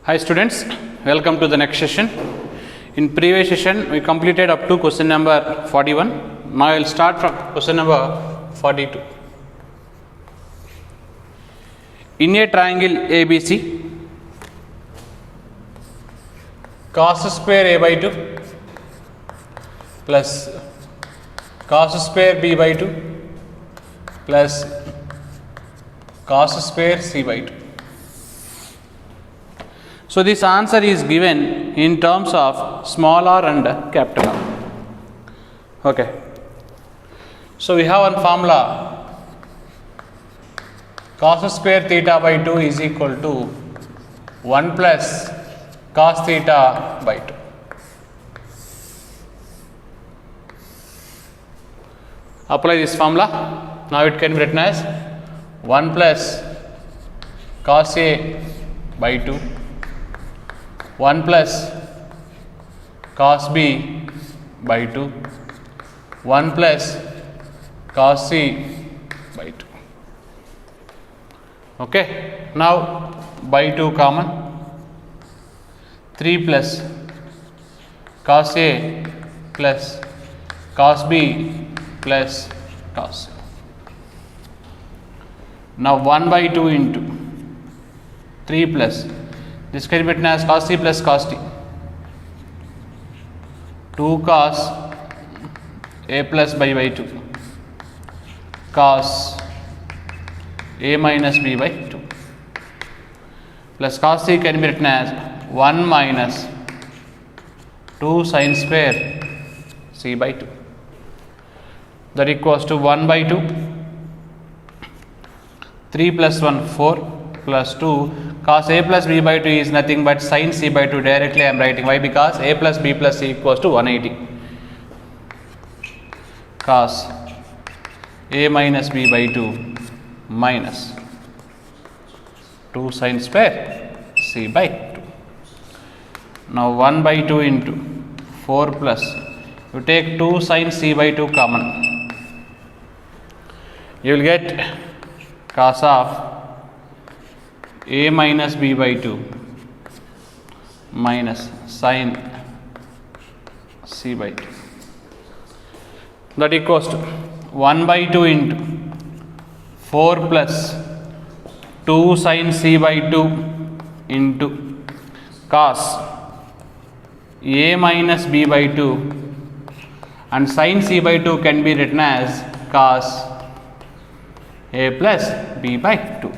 Hi students, welcome to the next session. In previous session we completed up to question number 41. Now I will start from question number 42. In a triangle ABC, cos square A by 2 plus cos square B by 2 plus cos square C by 2. So this answer is given in terms of small r and capital R. Okay. So we have one formula, cos square theta by 2 is equal to 1 plus cos theta by 2. Apply this formula. Now it can be written as 1 plus cos A by 2, 1 plus cos B by 2, 1 plus cos C by 2. Okay. Now by 2 common, 3 plus cos A plus cos B plus cos C. Now 1 by 2 into 3 plus, this can be written as cos C plus cos T, 2 cos A plus B by 2 cos A minus B by 2 plus cos C can be written as 1 minus 2 sin square C by 2, that equals to 1 by 2, 3 plus 1 4 plus 2 cos A plus B by 2 is nothing but sin C by 2. Directly I am writing. Why? Because A plus B plus C equals to 180 cos A minus B by 2 minus 2 sin square C by 2. Now 1 by 2 into 4 plus, you take 2 sin C by 2 common, you will get cos of A minus B by 2 minus sin C by 2, that equals to 1 by 2 into 4 plus 2 sin C by 2 into cos A minus B by 2, and sin C by 2 can be written as cos A plus B by 2.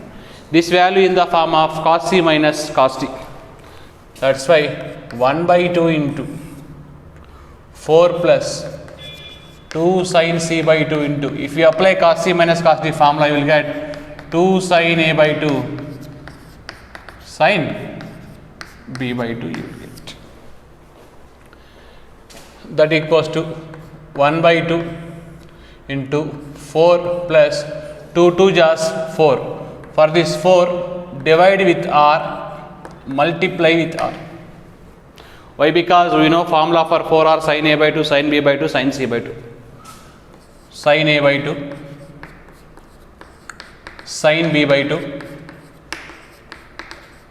This value in the form of cos C minus cos T. That's why 1 by 2 into 4 plus 2 sin C by 2 into, if you apply cos C minus cos T formula, you will get 2 sin A by 2 sin B by 2 you will get. That equals to 1 by 2 into 4 plus 2 2 just 4. For this 4, divide with R, multiply with R. Why? Because we know formula for 4R, sin A by 2, sin B by 2, sin C by 2. Sin A by 2, sin B by 2,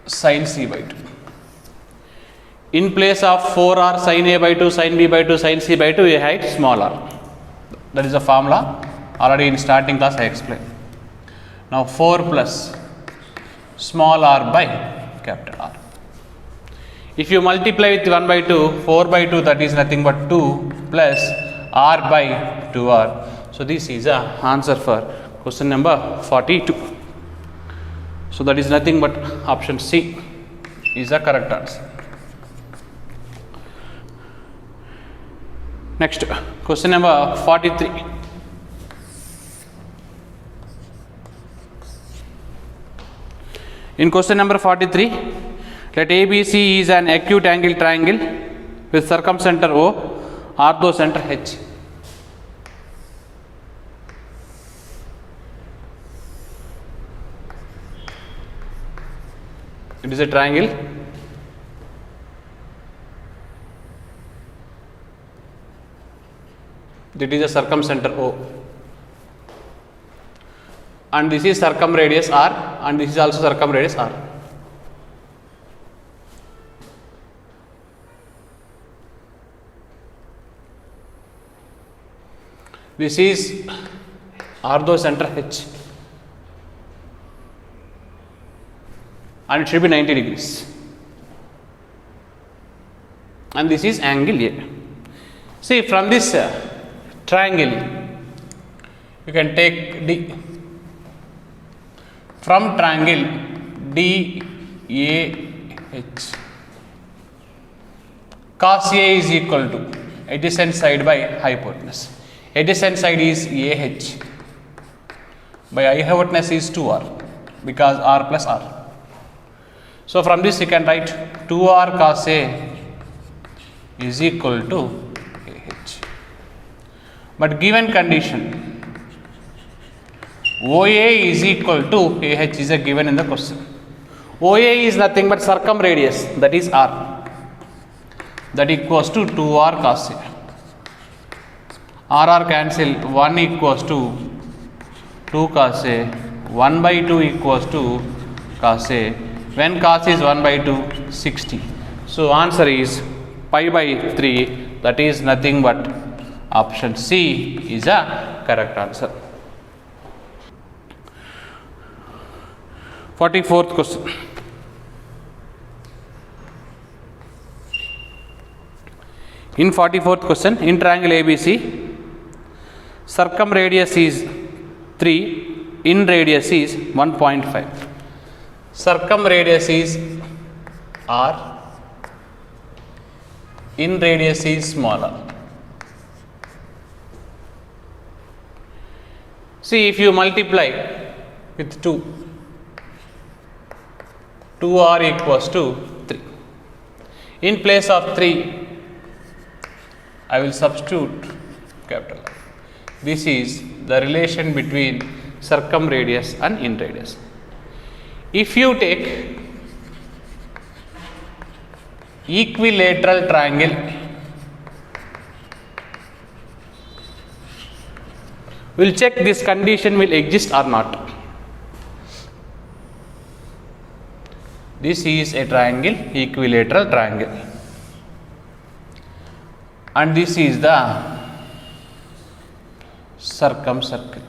sin C by 2. In place of 4R, sin A by 2, sin B by 2, sin C by 2, we write small r. That is the formula. Already in starting class I explained. Now 4 plus small r by capital R. If you multiply with 1 by 2, 4 by 2, that is nothing but 2 plus r by 2r. So this is the answer for question number 42. So that is nothing but option C is the correct answer. Next, question number 43. In question number 43, let ABC is an acute angle triangle with circumcenter O, orthocenter H. It is a triangle. That is a circumcenter O. And this is circumradius R, and this is also circumradius R. This is orthocenter H, and it should be 90 degrees. And this is angle A. See, from this triangle, you can take D. From triangle DAH, cos A is equal to adjacent side by hypotenuse. Adjacent side is AH by hypotenuse is 2R, because R plus R. So from this you can write 2R cos A is equal to AH. But given condition OA is equal to AH is a given in the question. OA is nothing but circumradius, that is R, that equals to 2R cos A. RR cancel, 1 equals to 2 cos A, 1 by 2 equals to cos A. When cos is 1 by 2, 60. So answer is pi by 3, that is nothing but option C is a correct answer. 44th question. In 44th question, in triangle ABC, circumradius is 3, in radius is 1.5. Circumradius is R, in radius is smaller. See, if you multiply with 2, 2R equals to 3. In place of 3, I will substitute capital R. This is the relation between circumradius and inradius. If you take equilateral triangle, we will check this condition will exist or not. This is a triangle, equilateral triangle, and this is the circumcircle.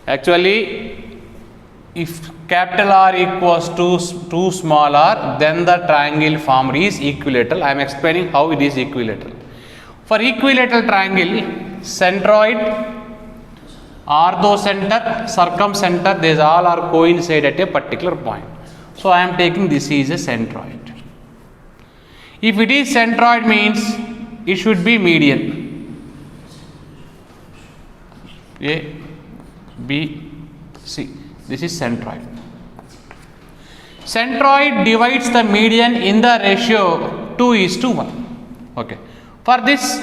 Actually, if capital R equals to 2 small r, then the triangle formed is equilateral. I am explaining how it is equilateral. For equilateral triangle, centroid, orthocenter, circumcenter, these all are coincide at a particular point. So I am taking this is a centroid. If it is centroid, means it should be median. A, B, C. This is centroid. Centroid divides the median in the ratio 2:1. Okay. For this,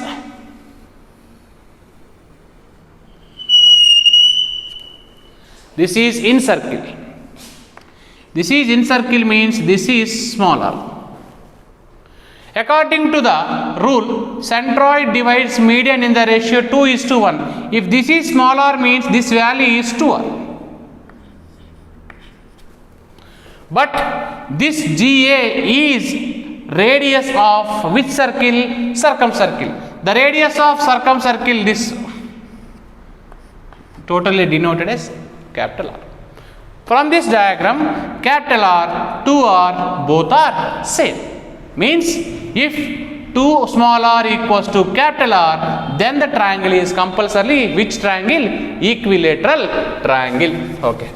this is in circle. This is in circle means this is smaller. According to the rule, centroid divides median in the ratio 2:1. If this is smaller, means this value is 2R. But this GA is radius of which circle? Circumcircle. The radius of circumcircle, this totally denoted as capital R. From this diagram, capital R, 2R, both are same. Means if 2 small r equals to capital R, then the triangle is compulsorily which triangle? Equilateral triangle. Okay.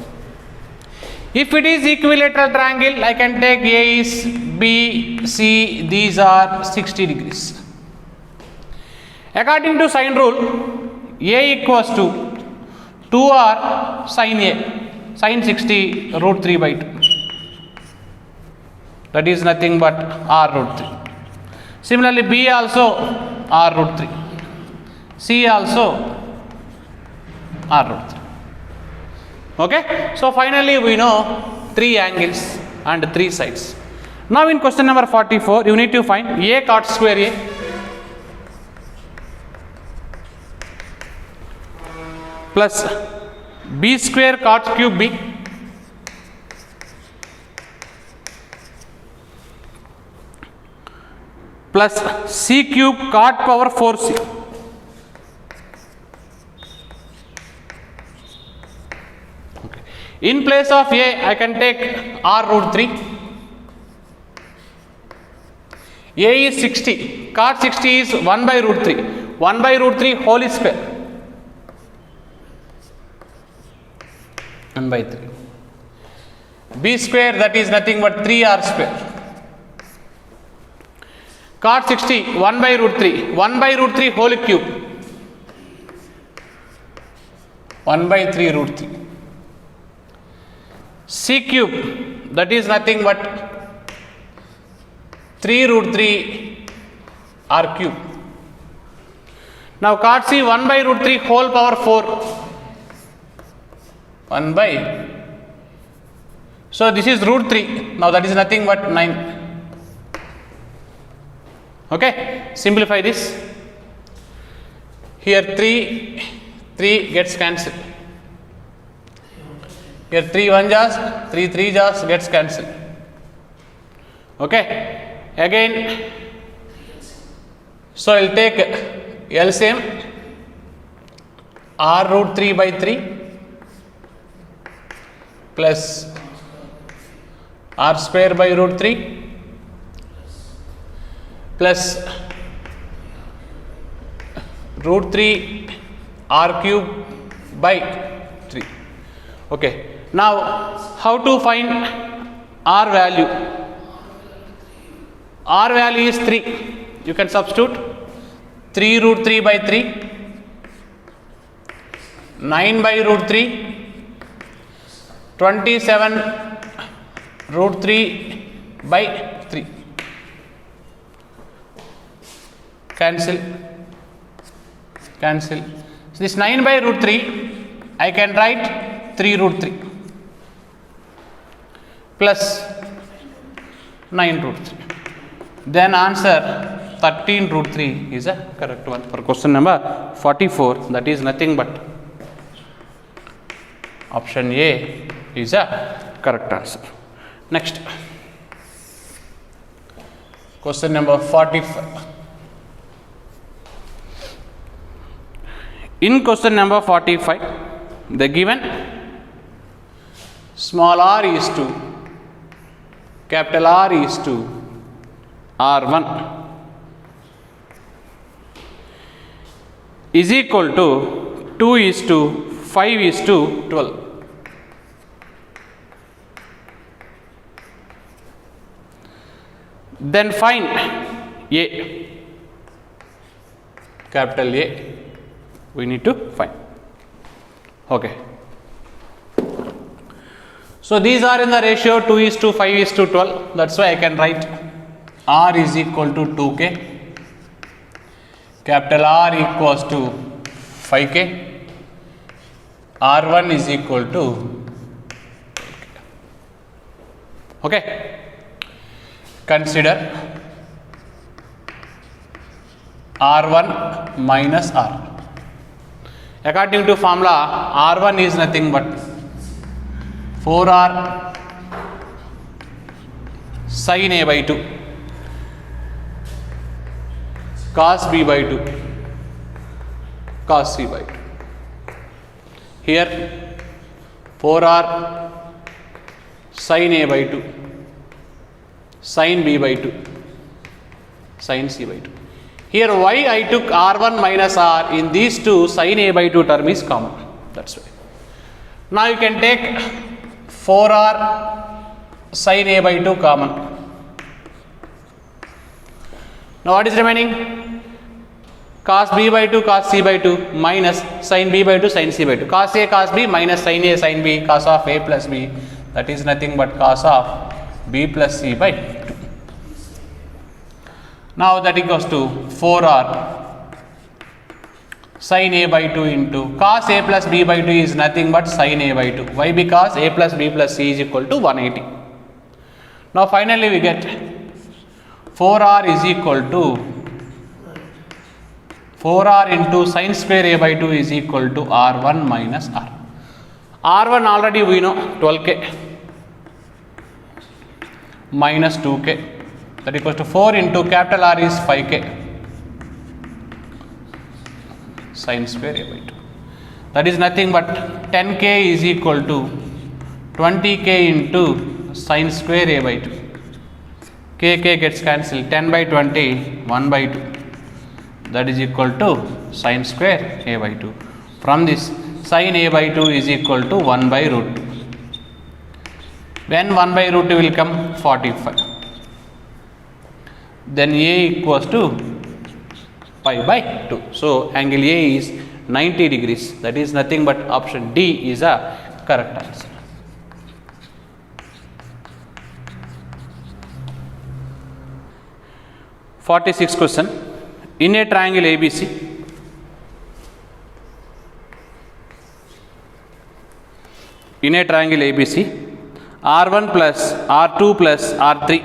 If it is equilateral triangle, I can take A is B, C, these are 60 degrees. According to sine rule, A equals to 2R sine A, sine 60 root 3 by 2. That is nothing but R root 3. Similarly, B also R root 3. C also R root 3. Okay. So finally we know 3 angles and 3 sides. Now in question number 44, you need to find A cot square A plus B square cot cube B plus c cube cot power 4c. Okay. In place of a, I can take r root 3. A is 60, cot 60 is 1 by root 3. 1 by root 3 whole square. 1 by 3. B square, that is nothing but 3r square. Cot 60, 1 by root 3. 1 by root 3 whole cube. 1 by 3 root 3. C cube, that is nothing but 3 root 3 r cube. Now cot C, 1 by root 3 whole power 4. 1 by, so this is root 3. Now that is nothing but 9. Okay, simplify this. Here 3 gets cancelled. Here 3 1 jars, 3 3 jars gets cancelled. Okay, again, so I will take LCM r root 3 by 3 plus r square by root 3 plus root 3 r cube by 3. Okay. Now, how to find r value? R value is 3. You can substitute 3 root 3 by 3, 9 by root 3, 27 root 3 by 3. Cancel. So this 9 by root 3, I can write 3 root 3 plus 9 root 3. Then answer 13 root 3 is a correct one for question number 44. That is nothing but option A is a correct answer. Next, question number 45. In question number 45, the given small r is to capital R is to R1 is equal to 2 is to 5 is to 12. Then find A, capital A, we need to find. Okay. So these are in the ratio 2 is to 5 is to 12. That's why I can write R is equal to 2K, capital R equals to 5K, R1 is equal to 5K. Okay. Consider R1 minus R. According to formula, R1 is nothing but 4R sin A by 2 cos B by 2 cos C by 2. Here 4R sin A by 2 sin B by 2 sin C by 2. Here why I took R1 minus R, in these two sin A by 2 term is common. That's why. Now you can take 4R sin A by 2 common. Now what is remaining? Cos B by 2 cos C by 2 minus sin B by 2 sin C by 2. Cos A cos B minus sin A sin B cos of A plus B, that is nothing but cos of B plus C by 2. Now that equals to 4R sin A by 2 into cos A plus B by 2 is nothing but sin A by 2. Why? Because A plus B plus C is equal to 180. Now finally we get 4R is equal to 4R into sin square A by 2 is equal to R1 minus R. R1 already we know 12K minus 2K that equals to 4 into capital R is 5k sine square a by 2. That is nothing but 10k is equal to 20k into sine square a by 2. K gets cancelled. 10 by 20, 1 by 2. That is equal to sine square a by 2. From this, sine a by 2 is equal to 1 by root 2. When 1 by root 2 will come? 45. Then a equals to pi by 2. So, angle A is 90 degrees. That is nothing but option D is a correct answer. Forty-sixth question. In a triangle ABC, R1 plus R2 plus R3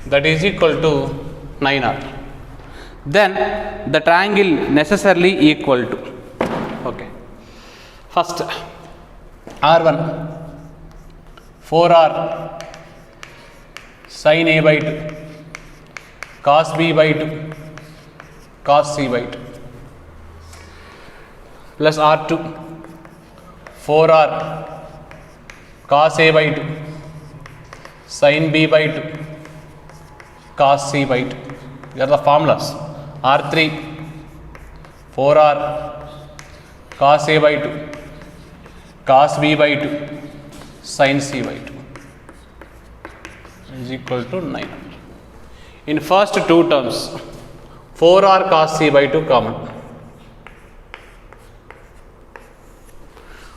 that is equal to 9R. Then the triangle necessarily equal to, okay, first R1 4R sin A by 2 cos B by 2 cos C by 2 plus R2 4R cos A by 2 sin B by 2 cos C by 2. These are the formulas. R3 4R cos A by 2 cos B by 2 sin C by 2 is equal to 9. In first two terms, 4R cos C by 2 common.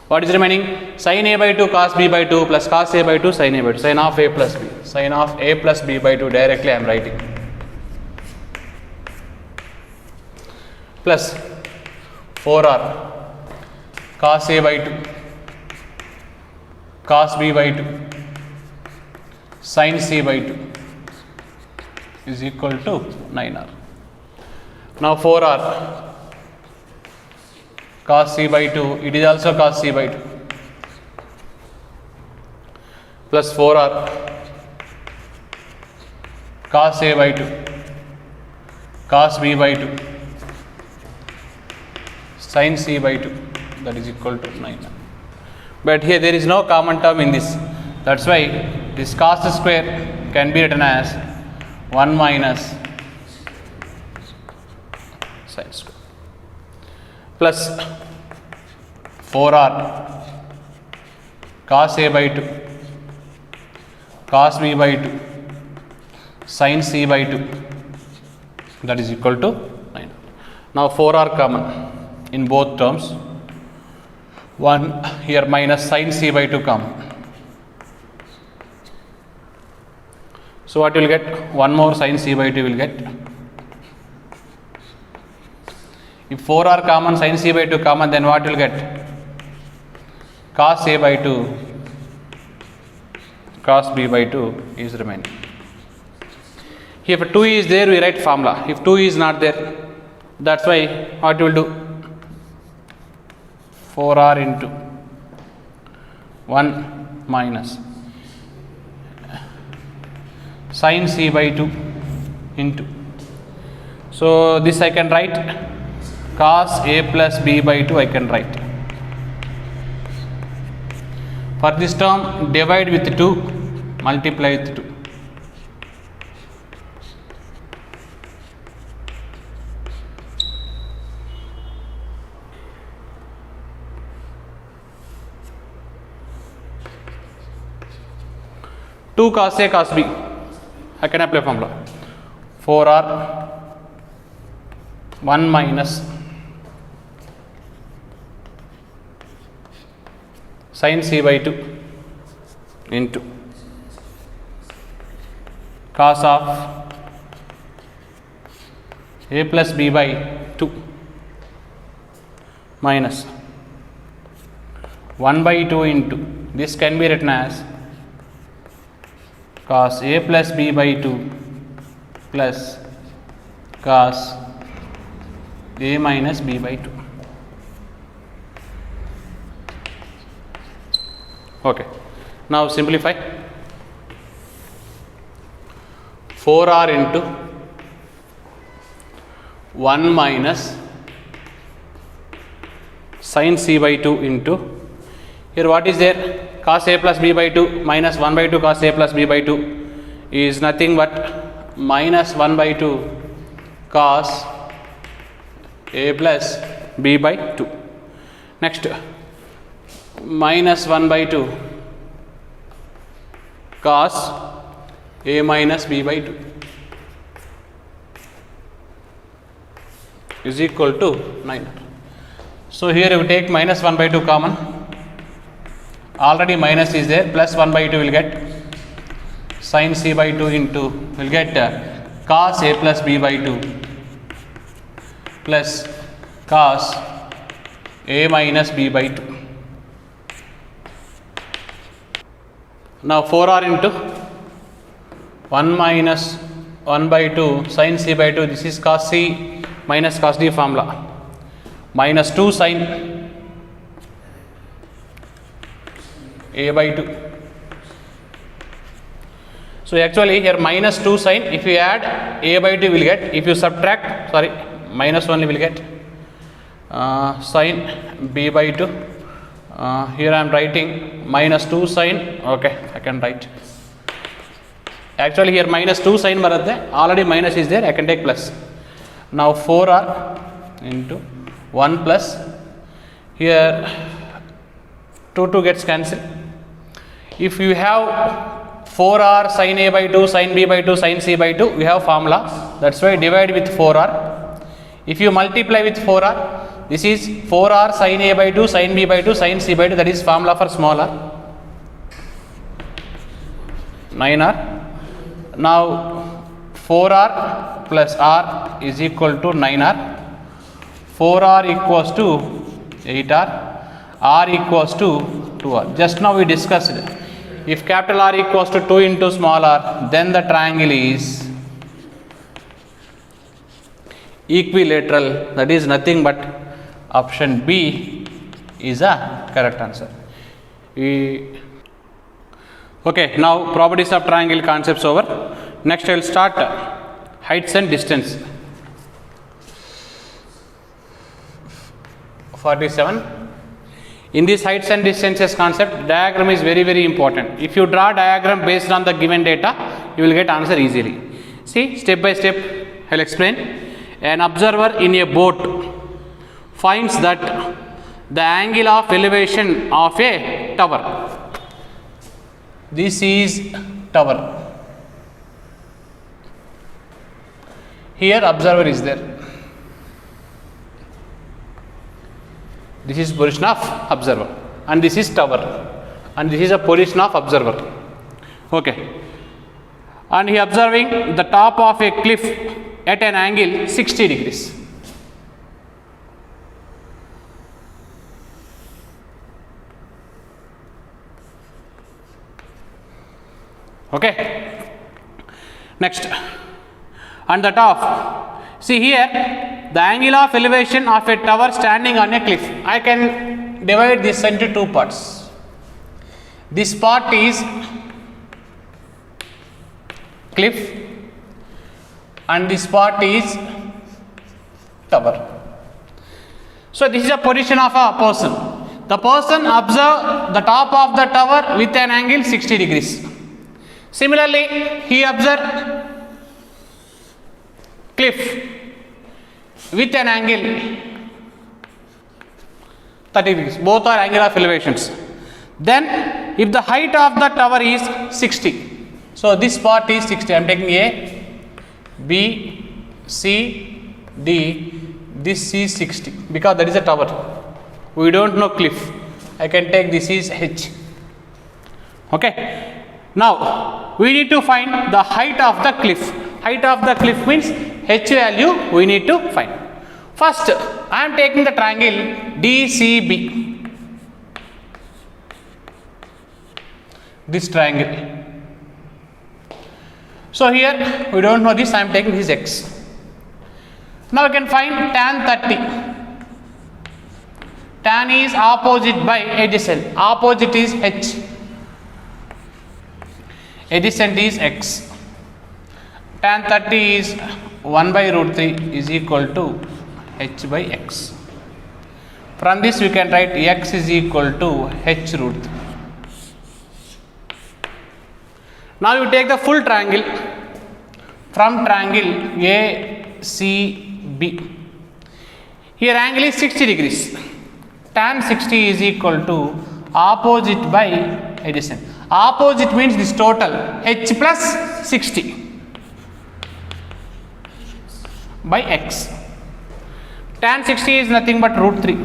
What is remaining? Sin A by 2 cos B by 2 plus cos A by 2 sin A by 2. Sin of A plus B. Sin of A plus B by 2 directly I am writing. Plus 4R cos A by 2 cos B by 2 sin C by 2 is equal to 9R. Now 4R cos C by 2, it is also cos C by 2 plus 4R cos A by 2 cos B by 2 sin C by 2, that is equal to 9R. But here there is no common term in this. That's why this cos square can be written as 1 minus sin square plus 4R cos A by 2 cos B by 2 sin C by 2, that is equal to 9. Now 4R common in both terms. 1 here minus sin C by 2 common. So what you will get? One more sin C by 2 will get. If 4R common, sin C by 2 common, then what you will get? Cos A by 2 cos B by 2 is remaining. If 2 is there, we write formula. If 2 is not there, that's why what you will do? 4R into 1 minus sin C by 2 into. So this I can write cos A plus B by 2 I can write. For this term, divide with 2, multiply with 2. Two cos A cos B, I can apply formula. 4R 1 minus sin C by 2 into cos of A plus B by 2 minus 1 by 2 into, this can be written as cos A plus B by 2 plus cos A minus B by 2. Okay. Now simplify. 4r into 1 minus sin c by 2 into, here what is there? Cos a plus b by 2 minus 1 by 2 cos a plus b by 2 is nothing but minus 1 by 2 cos a plus b by 2. Next, minus 1 by 2 cos a minus b by 2 is equal to 9. So here you take minus 1 by 2 common, already minus is there, plus 1 by 2 will get sin c by 2 into, will get cos a plus b by 2 plus cos a minus b by 2. Now 4r into 1 minus 1 by 2 sin c by 2, this is cos c minus cos d formula, minus 2 sin a by 2. So actually here minus 2 sin, if you add a by 2 will get, if you subtract, sorry, minus only will get sin b by 2. Here I am writing minus 2 sin, okay, I can write. Actually here minus 2 sin baradde, already minus is there, I can take plus. Now 4r into 1 plus, here 2 gets cancelled. If you have 4r sin a by 2, sin b by 2, sin c by 2, we have formula, that's why divide with 4r. If you multiply with 4r, this is 4r sin a by 2, sin b by 2, sin c by 2, that is formula for small r, 9r. Now 4r plus r is equal to 9r, 4r equals to 8r, r equals to 2r. Just now we discussed, if capital R equals to 2 into small r, then the triangle is equilateral, that is nothing but option B is a correct answer. Okay, now properties of triangle concepts over. Next I will start heights and distance. 47. In this heights and distances concept, diagram is very important. If you draw diagram based on the given data, you will get answer easily. See, step by step I will explain. An observer in a boat finds that the angle of elevation of a tower, this is tower, here observer is there, this is position of observer, and this is tower, and this is a position of observer. Okay, and he observing the top of a cliff at an angle 60 degrees. Okay, next, on the top, see here the angle of elevation of a tower standing on a cliff. I can divide this into two parts. This part is cliff and this part is tower. So this is a position of a person. The person observe the top of the tower with an angle 60 degrees. Similarly, he observed cliff with an angle 30 degrees. Both are angle of elevations. Then, if the height of the tower is 60, so this part is 60. I am taking A, B, C, D. This is 60 because that is a tower. We don't know cliff. I can take this is H. Okay. Now, we need to find the height of the cliff. Height of the cliff means H value we need to find. First, I am taking the triangle DCB. This triangle. So here we don't know this. I am taking this X. Now I can find tan 30. Tan is opposite by adjacent. Opposite is h. Adjacent is x. Tan 30 is 1 by root 3 is equal to h by x. From this we can write x is equal to h root 3. Now you take the full triangle. From triangle ACB. Here angle is 60 degrees. Tan 60 is equal to opposite by adjacent. Opposite means this total h plus 60 by x. Tan 60 is nothing but root 3.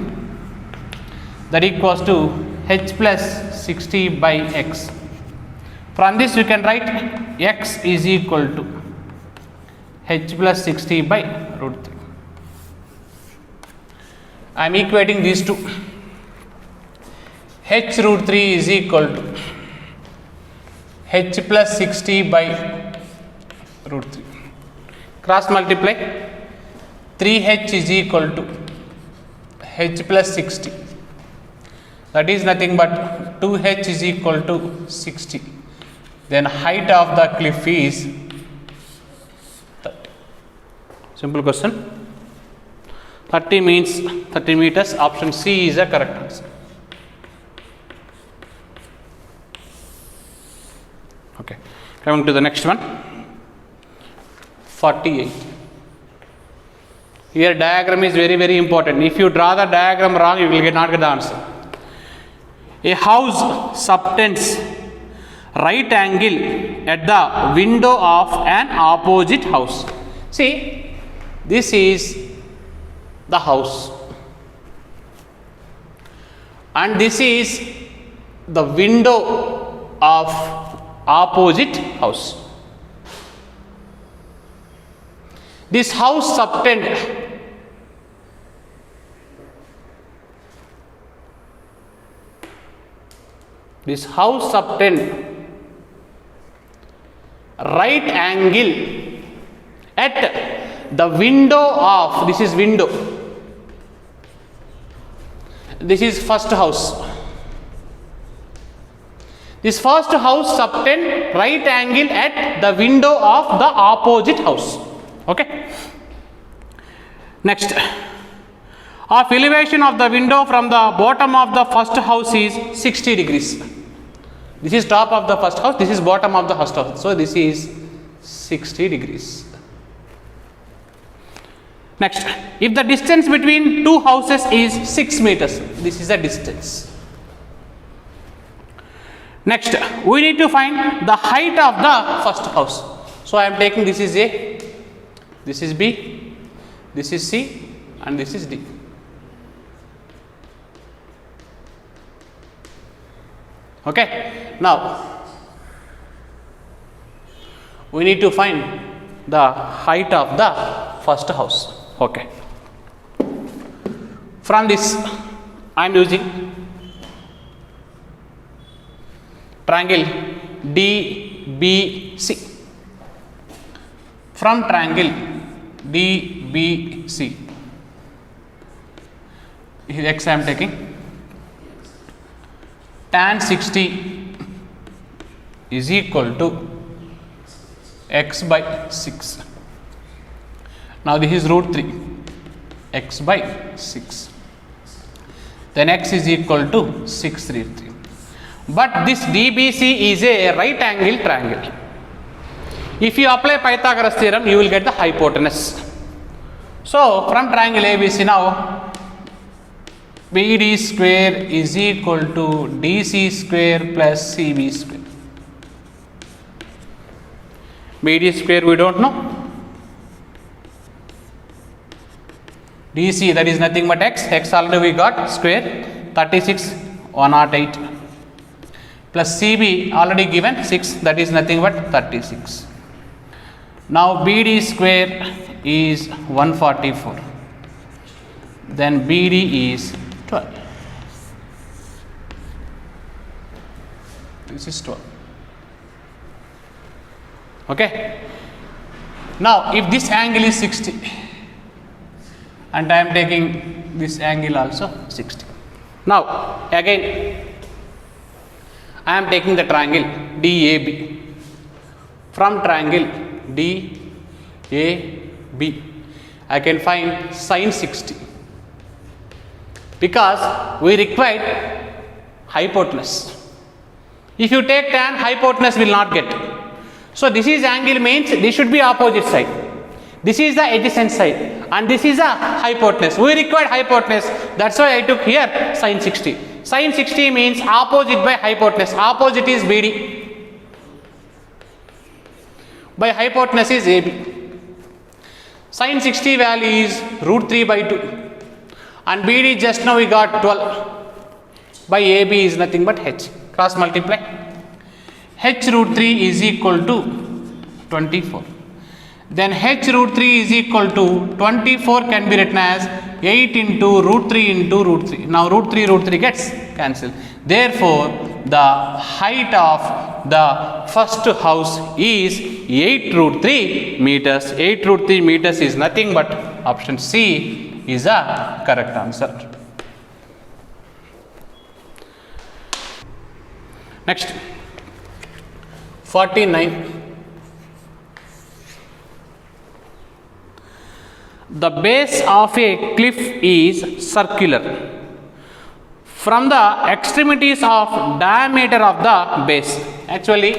That equals to h plus 60 by x. From this we can write x is equal to h plus 60 by root 3. I am equating these two. H root 3 is equal to h plus 60 by root 3. Cross multiply. 3h is equal to h plus 60. That is nothing but 2h is equal to 60. Then height of the cliff is 30. Simple question. 30 means 30 meters. Option C is the correct answer. Okay. Coming to the next one. 48. Here diagram is very important. If you draw the diagram wrong, you will not get the answer. A house subtends right angle at the window of an opposite house. See, this is the house and this is the window of opposite house. This house subtend right angle at the window of, this is window, this is first house. This first house subtend right angle at the window of the opposite house. Okay. Next, of elevation of the window from the bottom of the first house is 60 degrees. This is top of the first house, this is bottom of the first house. So this is 60 degrees. Next, if the distance between two houses is 6 meters, this is the distance. Next, we need to find the height of the first house. So I am taking, this is A, this is B, this is C and this is D. Okay. Now we need to find the height of the first house. Okay. From this I am using triangle DBC. From triangle DBC, here x I am taking. Tan 60 is equal to x by 6. Now this is root 3, x by 6. Then x is equal to 633. But this DBC is a right angle triangle. If you apply Pythagoras theorem, you will get the hypotenuse. So from triangle ABC now, BD square is equal to DC square plus CB square. BD square we don't know. DC, that is nothing but x. X already we got, square 36 108 plus CB already given 6, that is nothing but 36. Now BD square is 144. Then BD is 12. This is 12. Okay. Now if this angle is 60 and I am taking this angle also 60. Now again I am taking the triangle DAB. From triangle DAB I can find sin 60 because we require hypotenuse. If you take tan, hypotenuse will not get. So this is angle means this should be opposite side. This is the adjacent side and this is the hypotenuse. We require hypotenuse, that's why I took here sin 60. Sin 60 means opposite by hypotenuse. Opposite is BD. By hypotenuse is AB. Sin 60 value is root 3 by 2 and BD just now we got 12 by AB is nothing but H. Cross multiply. H root 3 is equal to 24. Then H root 3 is equal to 24 can be written as 8 into root 3 into root 3. Now root 3 gets cancelled. Therefore, the height of the first house is 8 root 3 meters. 8 root 3 meters is nothing but option C is a correct answer. Next, 49. The base of a cliff is circular. From the extremities of diameter of the base. Actually,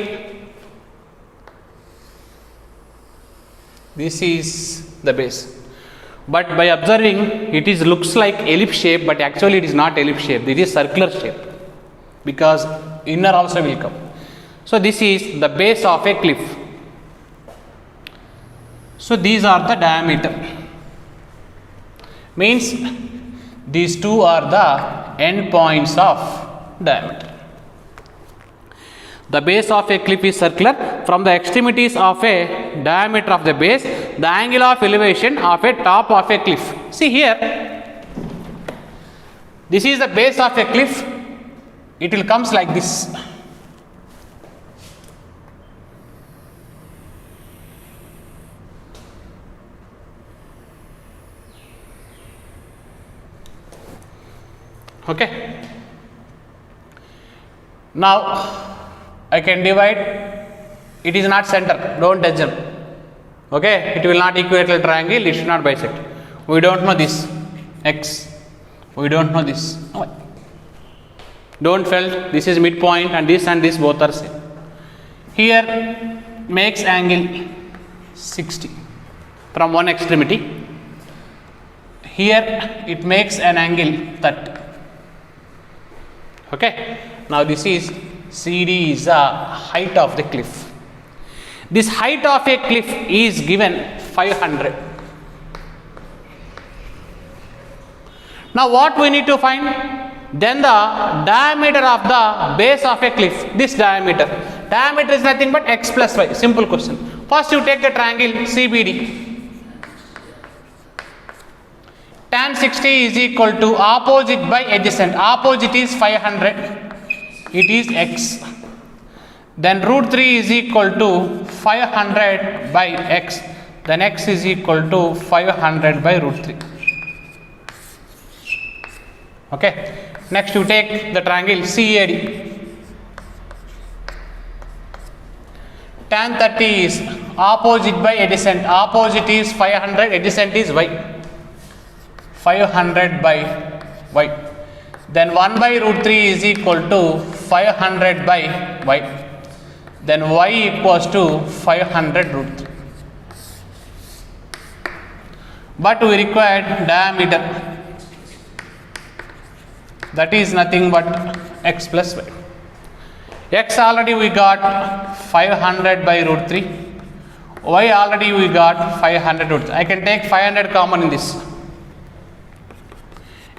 this is the base. But by observing, it is looks like ellipse shape, but actually it is not ellipse shape. It is circular shape because inner also will come. So this is the base of a cliff. So these are the diameter. Means these two are the end points of diameter. The base of a cliff is circular. From the extremities of a diameter of the base, the angle of elevation of a top of a cliff. See here, this is the base of a cliff. It will comes like this. Okay. Now I can divide. It is not center. Don't touch them. Okay. It will not equilateral triangle. It should not bisect. We don't know this x. We don't know this. No. Don't felt this is midpoint and this both are same. Here makes angle 60 from one extremity. Here it makes an angle 30. Okay. Now this is CD is the height of the cliff. This height of a cliff is given 500. Now what we need to find? Then the diameter of the base of a cliff. This diameter. Diameter is nothing but x plus y. Simple question. First you take the triangle CBD. Tan 60 is equal to opposite by adjacent. Opposite is 500. It is x. Then root 3 is equal to 500 by x. Then x is equal to 500 by root 3. Okay. Next you take the triangle CAD. Tan 30 is opposite by adjacent. Opposite is 500. Adjacent is y. 500 by y. Then 1 by root 3 is equal to 500 by y. Then y equals to 500 root 3. But we require diameter. That is nothing but x plus y. X already we got 500 by root 3. Y already we got 500 root 3. I can take 500 common in this.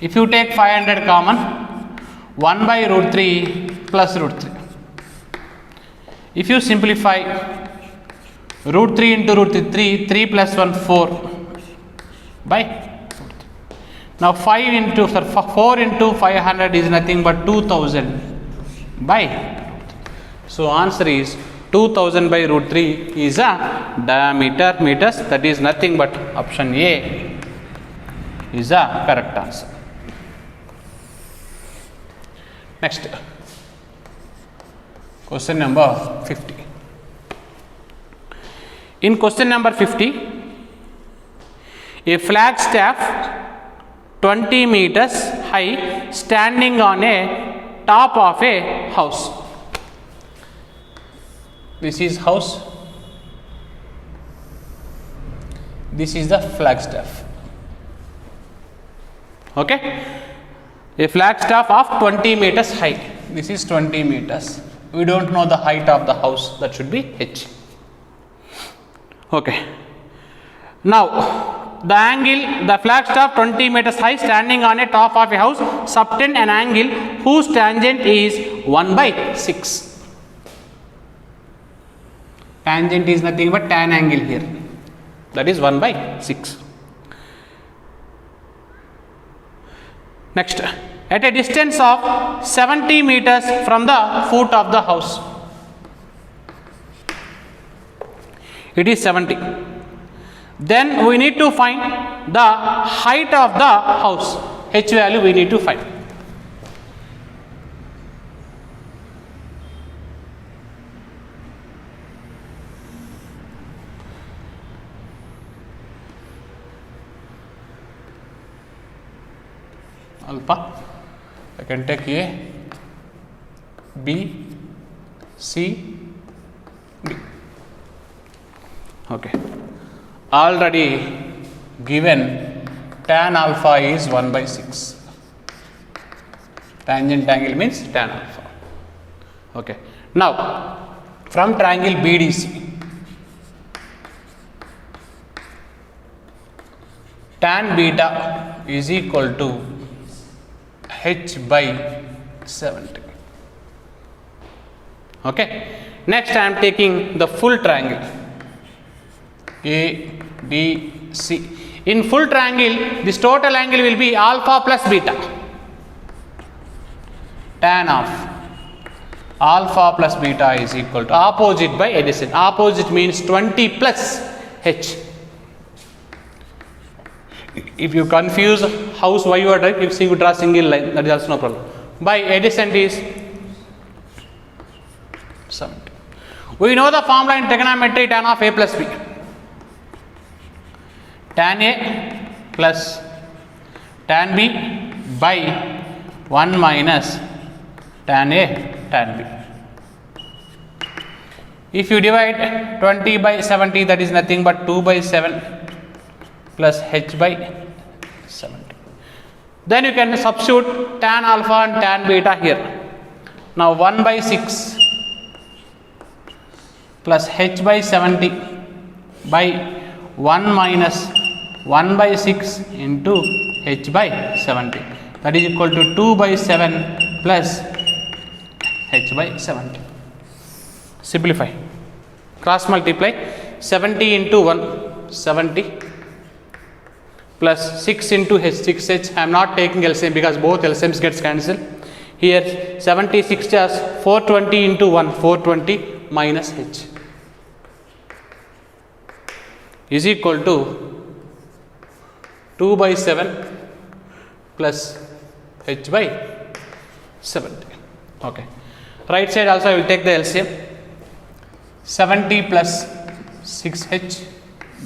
If you take 500 common, 1 by root 3 plus root 3. If you simplify root 3 into root 3, 3 plus 1, 4 by root 3. Now 4 into 500 is nothing but 2000 by root 3. So answer is 2000 by root 3 is a diameter meters. That is nothing but option A is a correct answer. Next, question number 50. In question number 50, a flagstaff 20 meters high standing on a top of a house. This is house. This is the flagstaff. Okay. A flagstaff of 20 meters high. This is 20 meters. We don't know the height of the house. That should be h. Okay. Now, the flagstaff 20 meters high standing on a top of a house subtend an angle whose tangent is 1/6. Tangent is nothing but tan angle here. That is 1/6. Next, at a distance of 70 meters from the foot of the house. It is 70. Then we need to find the height of the house. H value we need to find. Alpha. I can take A, B, C, D. Okay. Already given tan alpha is 1/6. Tangent angle means tan alpha. Okay. Now, from triangle BDC, tan beta is equal to h/70. Okay. Next, I am taking the full triangle A, D, C. In full triangle, this total angle will be alpha plus beta. Tan of alpha plus beta is equal to opposite by adjacent. Opposite means 20 plus h. If you confuse house why you are doing, if you draw single line, that is also no problem. By adjacent is 70. We know the formula in trigonometry, tan of A plus B. Tan A plus tan B by 1 minus tan A tan B. If you divide 20 by 70, that is nothing but 2/7 plus h/70. Then you can substitute tan alpha and tan beta here. Now 1/6 plus h/70 by 1 minus 1/6 into h/70. That is equal to 2/7 plus h/70. Simplify. Cross multiply. 70 into 1, 70. Plus 6 into h, 6h. I am not taking LCM because both LCMs gets cancelled. Here 76 just 420 into 1, 420 minus h is equal to 2/7 plus h/70. Okay. Right side also I will take the LCM. 70 plus 6h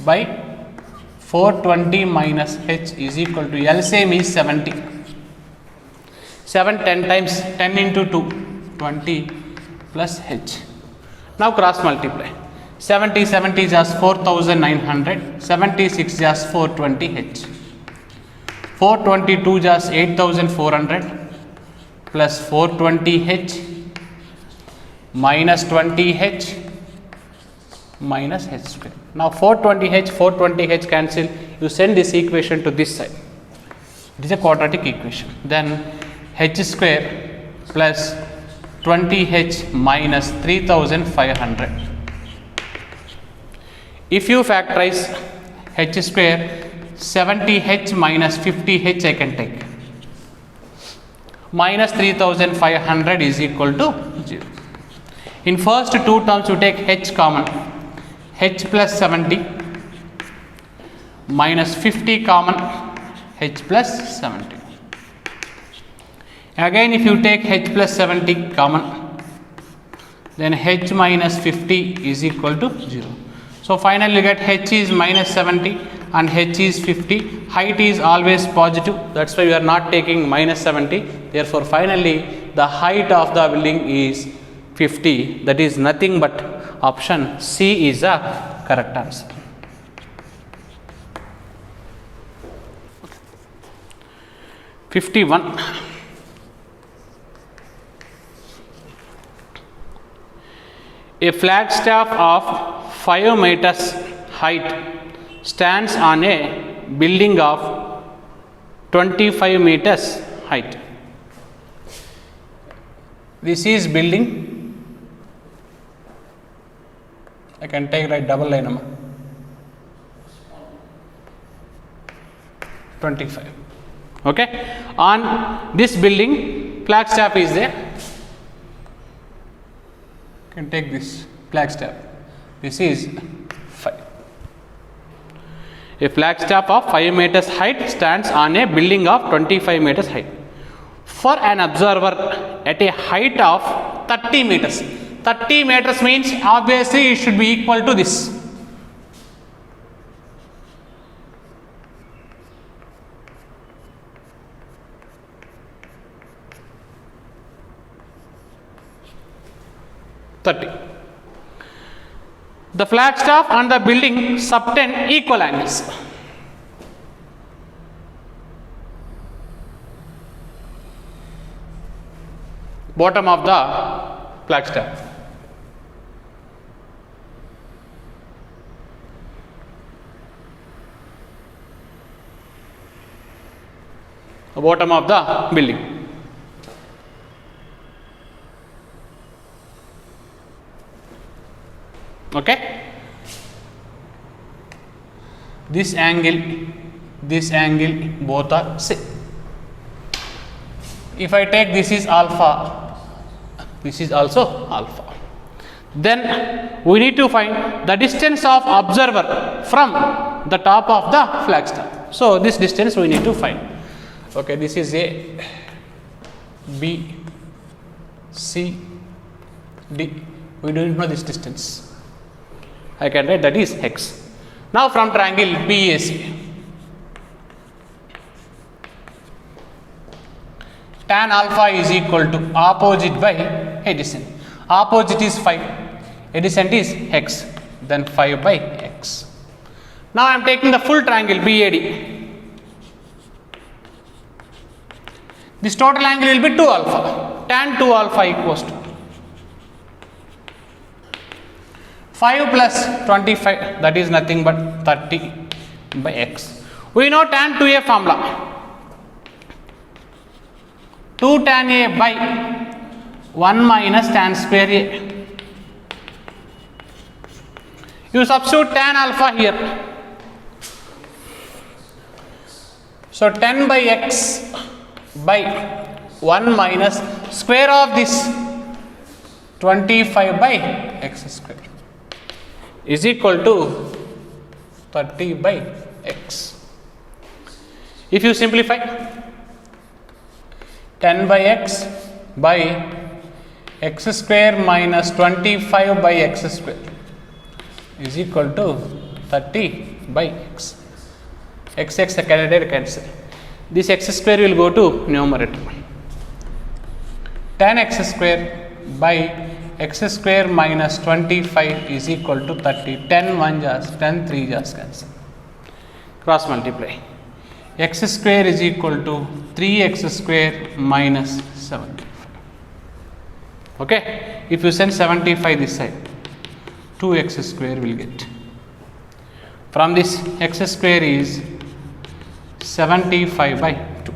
by 420 minus h is equal to LCM is 70. 7 10 times 10 into 2 20 plus h. Now cross multiply. 70 70 just 4900, 76 just 420 h. 422 just 8400 plus 420 h minus 20 h minus h square. Now 420 h cancel. You send this equation to this side. It is a quadratic equation. Then h square plus 20h minus 3500. If you factorize h square, 70h minus 50h I can take. Minus 3500 is equal to 0. In first two terms you take h common. H plus 70 minus 50 common, h plus 70. Again, if you take h plus 70 common, then h minus 50 is equal to 0. So finally you get h is minus 70 and h is 50. Height is always positive, that's why we are not taking minus 70. Therefore finally the height of the building is 50. That is nothing but option C is the correct answer. Okay. 51. A flagstaff of 5 meters height stands on a building of 25 meters height. This is building. I can take like double line number 25. Okay. On this building, flagstaff is there. Can take this flagstaff. This is 5. A flagstaff of 5 meters height stands on a building of 25 meters height. For an observer at a height of 30 meters. 30 meters means obviously it should be equal to this. The flagstaff and the building subtend equal angles. Bottom of the flagstaff. The bottom of the building. Okay. This angle, both are same. If I take this is alpha, this is also alpha. Then we need to find the distance of observer from the top of the flagstaff. So this distance we need to find. Okay, this is A, B, C, D. We don't know this distance. I can write that is x. Now from triangle BAC, tan alpha is equal to opposite by adjacent. Opposite is 5, adjacent is x, then 5 by x. Now I am taking the full triangle BAD. This total angle will be 2 alpha. Tan 2 alpha equals to 5 plus 25, that is nothing but 30 by x. We know tan 2a formula. 2 tan a by 1 minus tan square a. You substitute tan alpha here. So 10 by x by 1 minus square of this 25 by x square is equal to 30 by x. If you simplify, 10 by x by x square minus 25 by x square is equal to 30 by x. X cancel. This x square will go to numerator. 10 x square by x square minus 25 is equal to 30. 10 1 just 10 3 just cancel. Cross multiply. X square is equal to 3x square minus 75. Okay. If you send 75 this side, 2x square will get. From this, x square is 75 by 2.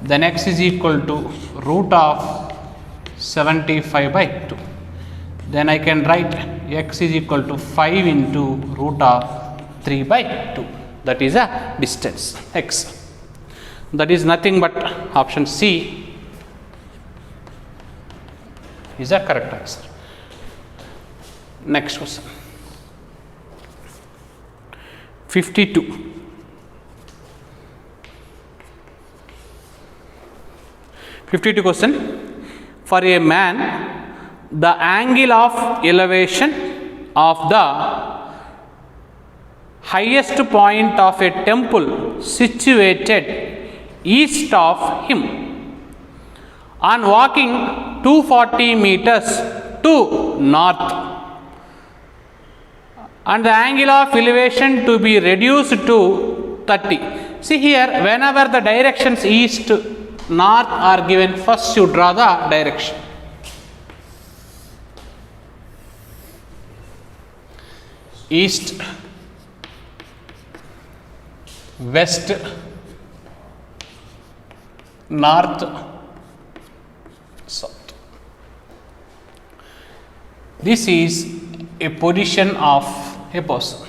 Then x is equal to root of 75 by 2. Then I can write x is equal to 5 into root of 3 by 2. That is a distance x. That is nothing but option C is a correct answer. Next question. 52. 52 question. For a man, the angle of elevation of the highest point of a temple situated east of him, on walking 240 meters to north, and the angle of elevation to be reduced to 30. See here, whenever the directions east, north are given, first you draw the direction. East, west, north, south. This is a position of a person.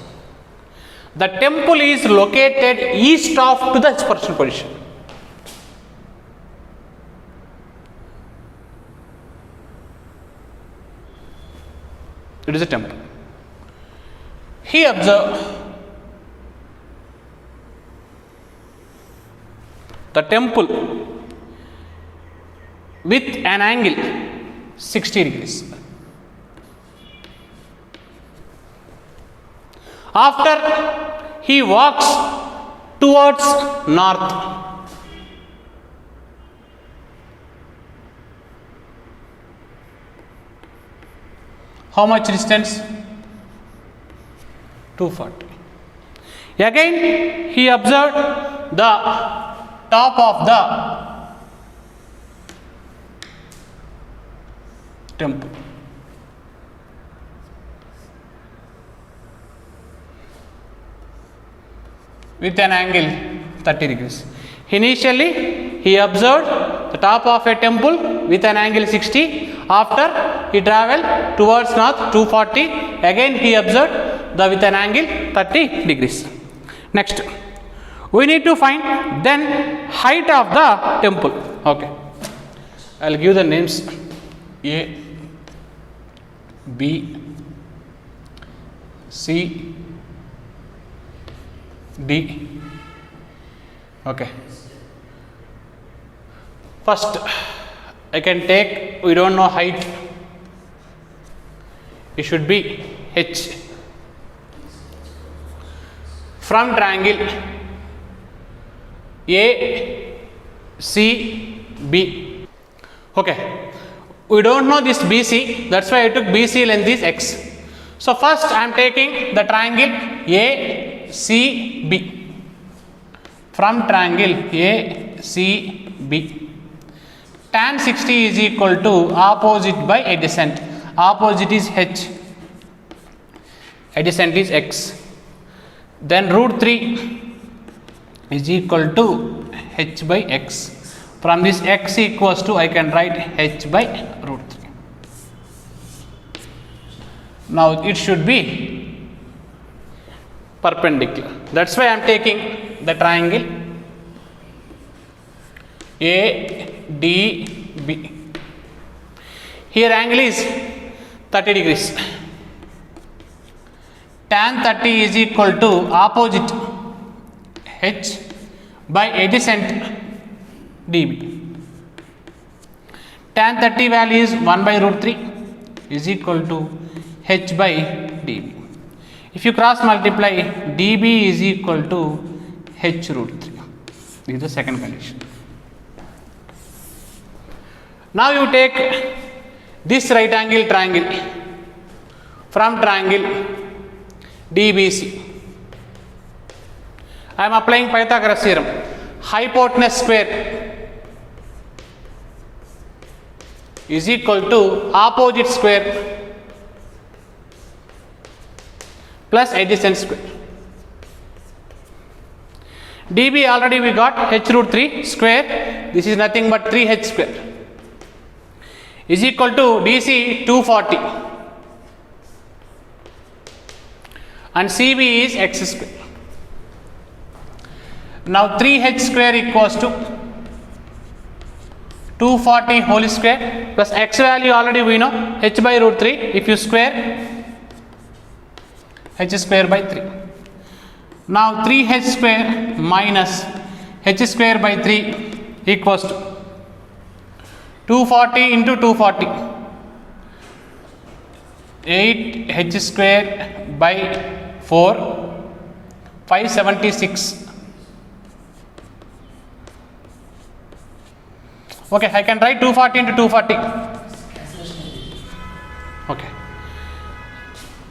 The temple is located east of to the person position. It is a temple. He observed the temple with an angle 60 degrees. After he walks towards north, how much distance? 240. Again he observed the top of the temple. With an angle 30 degrees. Initially he observed the top of a temple with an angle 60. After he travelled towards north 240. Again he observed the with an angle 30 degrees. Next, we need to find then height of the temple. Okay, I will give the names A, B, C, D. Okay, first I can take, we don't know height, it should be H. From triangle A, C, B. Okay, we don't know this BC, that's why I took BC length is X. So first I am taking the triangle A, C, B. From triangle A, C, B. Tan 60 is equal to opposite by adjacent. Opposite is H, adjacent is X. Then root 3 is equal to H by X. From this X equals to, I can write H by root 3. Now it should be perpendicular. That's why I am taking the triangle ADB. Here angle is 30 degrees. Tan 30 is equal to opposite H by adjacent dB. Tan 30 value is 1 by root 3 is equal to H by dB. If you cross multiply, dB is equal to H root 3. This is the second condition. Now you take this right angle triangle from triangle DBC. I am applying Pythagoras theorem. Hypotenuse square is equal to opposite square plus adjacent square. dB already we got H root 3 square. This is nothing but 3H square is equal to DC 240 and CB is X square. Now 3H square equals to 240 whole square plus X value already we know H by root 3. If you square, H square by 3. Now 3H square minus H square by 3 equals to 240 into 240. 8h square by 4, 576. Okay, I can write 240 into 240. Okay.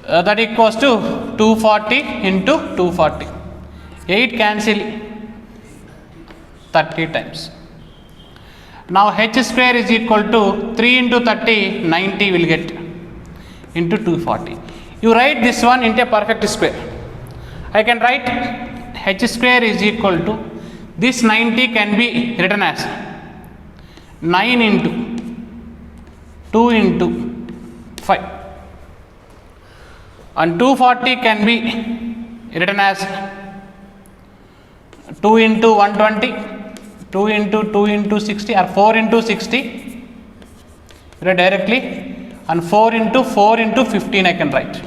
That equals to 240 into 240. 8 cancel 30 times. Now h square is equal to 3 into 30, 90 will get into 240. You write this one into a perfect square. I can write h square is equal to, this 90 can be written as 9 into 2 into 5, and 240 can be written as 2 into 120, 2 into 2 into 60, or 4 into 60 directly, and 4 into 4 into 15 I can write.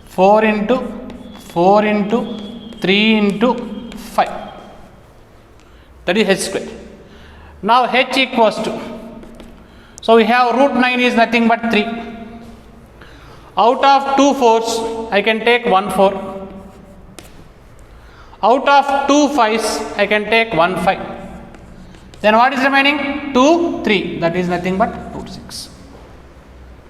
4 into 4 into 3 into 5, that is h square. Now h equals to, so we have root 9 is nothing but 3. Out of 2 4s I can take 1 4. Out of 2 5s I can take 1 5. Then what is remaining? 2 3, that is nothing but root 6.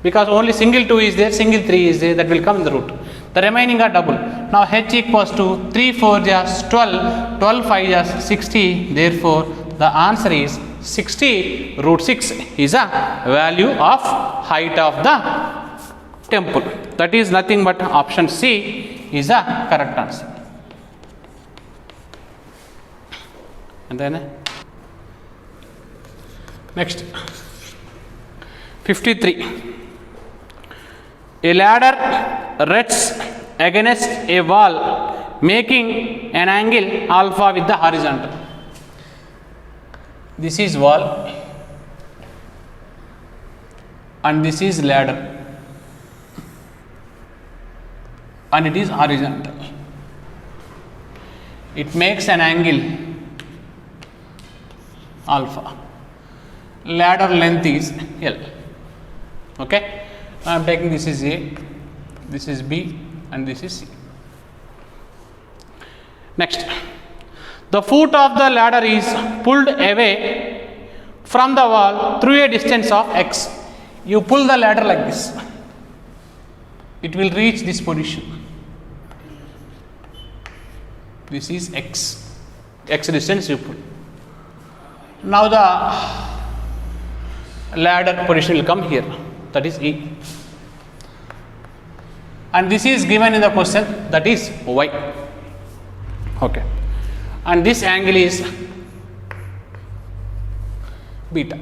Because only single 2 is there, single 3 is there, that will come in the root. The remaining are double. Now h equals to 3 4 is 12, 12 5 is 60. Therefore, the answer is 60. Root 6 is a value of height of the temple. That is nothing but option C is a correct answer. And then next 53. A ladder rests against a wall making an angle alpha with the horizontal. This is wall and this is ladder and it is horizontal. It makes an angle alpha. Ladder length is L. Okay. I am taking this is A, this is B and this is C. Next, the foot of the ladder is pulled away from the wall through a distance of x. You pull the ladder like this, it will reach this position. This is x, x distance you pull. Now the ladder position will come here, that is E. And this is given in the question, that is y. Okay. And this angle is beta.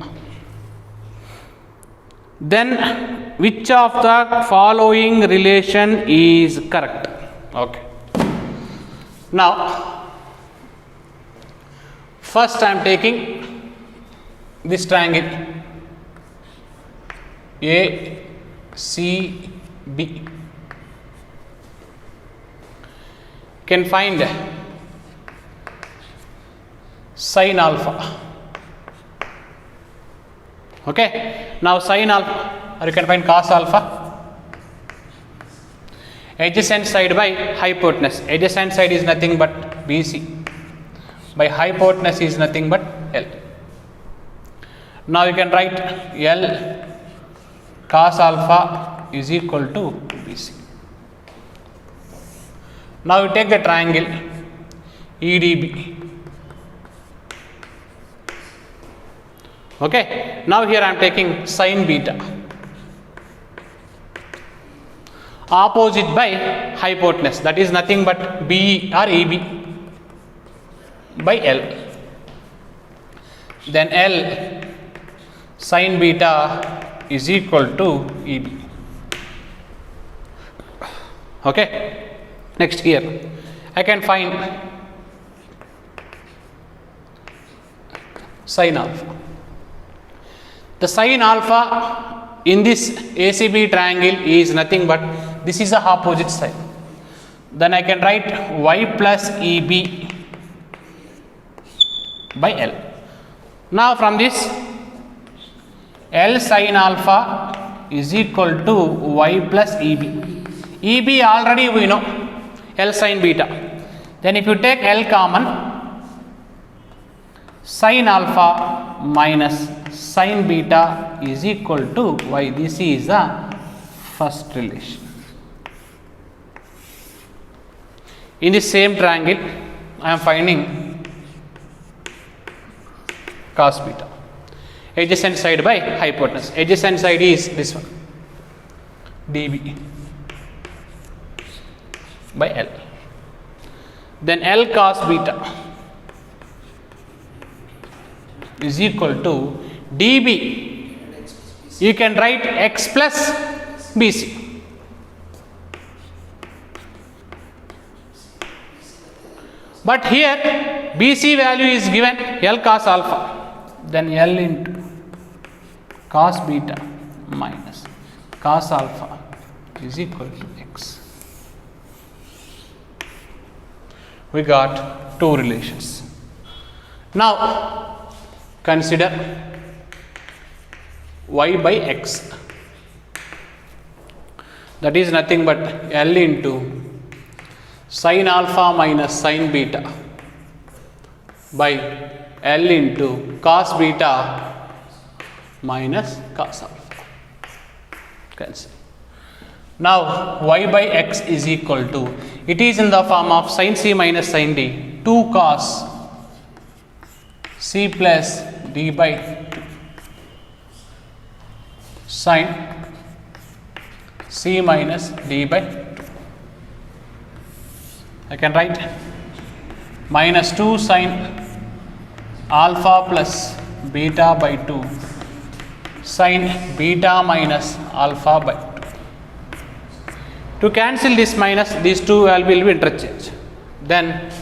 Then which of the following relation is correct? Okay. Now first I am taking this triangle A C B. Can find sin alpha. Okay. Now sin alpha, or you can find cos alpha. Adjacent side by hypotenuse. Adjacent side is nothing but BC. By hypotenuse is nothing but L. Now you can write L cos alpha is equal to BC. Now you take the triangle EDB. Okay. Now here I am taking sin beta. Opposite by hypotenuse, that is nothing but BE or EB by L. Then L sin beta is equal to EB. Okay. Next here I can find sin alpha. The sin alpha in this ACB triangle is nothing but this is the opposite side. Then I can write y plus EB by L. Now from this L sin alpha is equal to y plus EB. EB already we know, L sin beta. Then if you take L common, sin alpha minus sin beta is equal to y. This is the first relation. In the same triangle, I am finding cos beta. Adjacent side by hypotenuse. Adjacent side is this one, dB by L. Then L cos beta is equal to dB. You can write x plus BC. But here BC value is given L cos alpha, then L into cos beta minus cos alpha is equal to x. We got two relations. Now consider y by x, that is nothing but L into sin alpha minus sin beta by L into cos beta minus cos alpha. Cancel. Now y by x is equal to, it is in the form of sin c minus sin d, 2 cos c plus d by 2 sin c minus d by 2. I can write minus 2 sin alpha plus beta by 2 sin beta minus alpha by 2. To cancel this minus, these two will be interchanged. Then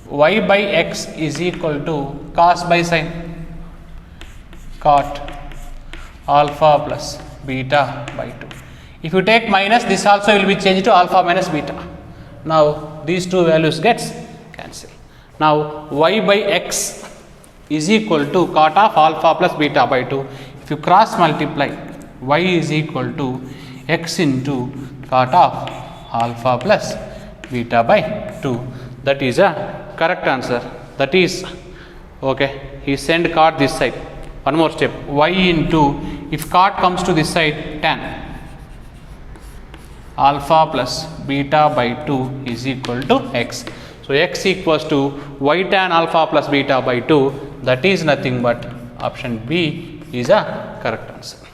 y by x is equal to cos by sin cot alpha plus beta by 2. If you take minus, this also will be changed to alpha minus beta. Now these two values gets cancelled. Now y by x is equal to cot of alpha plus beta by 2. If you cross multiply, y is equal to x into cot of alpha plus beta by 2. That is a correct answer. That is okay. He send cot this side. One more step. Y into, if cot comes to this side, tan alpha plus beta by 2 is equal to x. So x equals to y tan alpha plus beta by 2. That is nothing but option B is a correct answer.